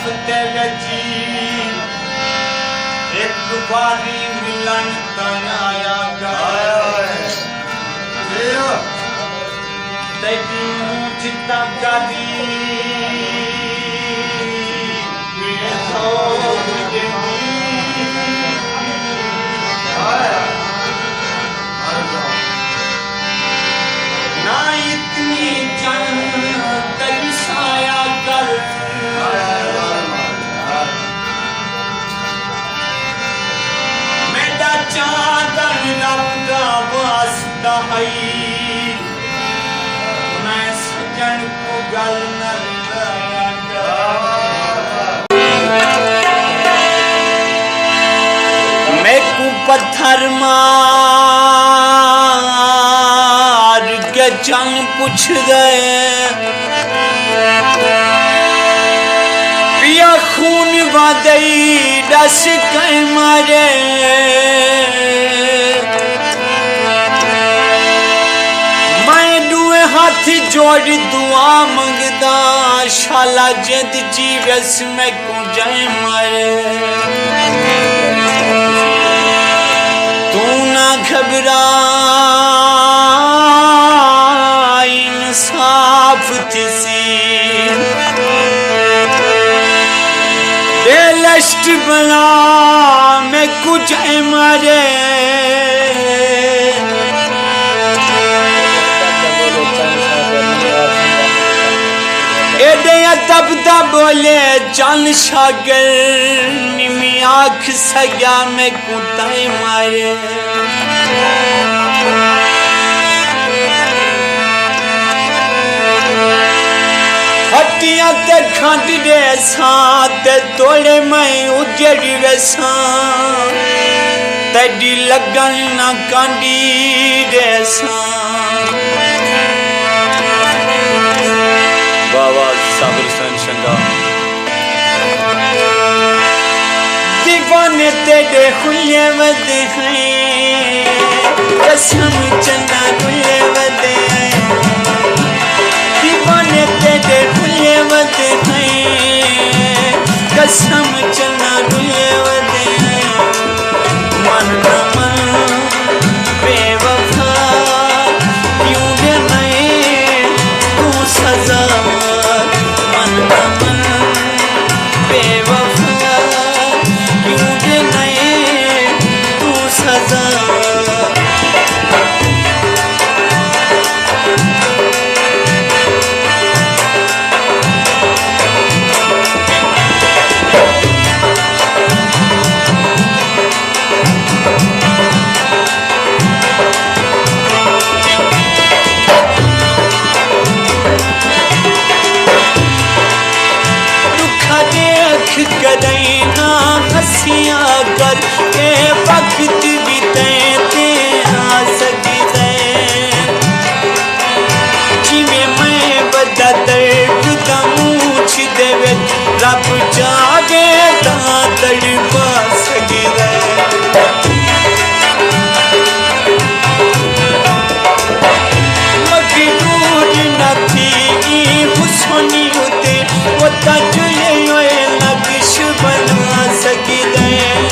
हफ्ते बची एक बारी मिलन तनाया तेरी मुझ तक गदी ना इतनी जन तरसाया कर मेरा चादर रब्दा वास्ता है मैं सजन को गल न लाया कर मैं को पत्थर मार के जंग पूछ गए पिया खून वादई दस कई मारे मैं दुए हाथ जोड़ दुआ मंगदा शाला जिद जीवस में को जाए मारे तू ना घबरा इंसाफ थी लश्ट बना में कुछ मारे एडे तब तब बोले चल शागर निमी आँख सगा में कुताई मारे हटिया ते खंड दे साथ तोड़े मैं उजड़ी वैसा तेरी लगन ना कांडी दे सा बाबा साबर सन शंगा दीवाने तेरे खुले वदे हैं कसम चना खुले वदे हैं दीवाने तेरे खुले वदे हैं कसम चना खुले वदे हैं मन न मन बेवफा क्यों दे मैं तू सजा मन न मन बेवफा क्यों दे मैं तू सजा कदैना हसिया कर के वक्त बीते आ सकते जिमें मैं बदा दर्द का मूछ देवे रब जागे ता तड़पा सकते मजबूर न थी हुस्न उते वो तजुए बना सकते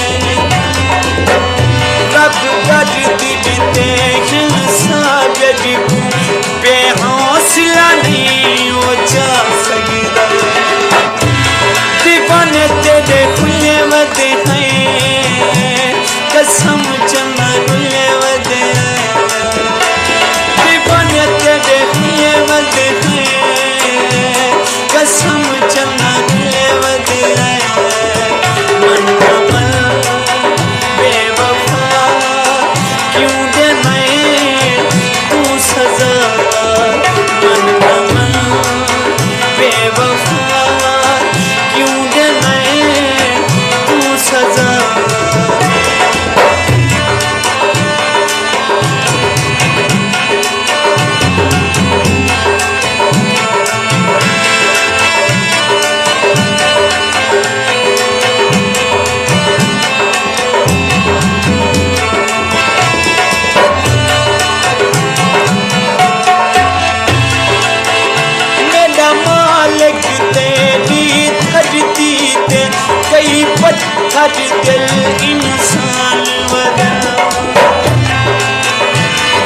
दिल इंसान वदा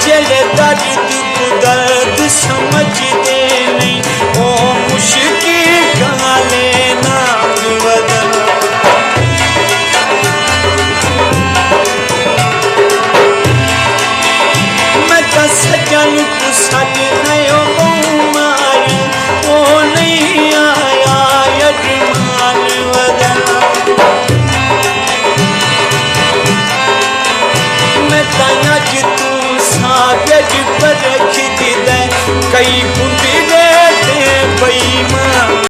जेले दर्द को दर्द समझदे नहीं ओ मुश्किल गाले नाग वदा मैं तो सजन को सज नयो मार ओ नहीं आया यजमान वदा मैं तज तू सागज पर रख दे कई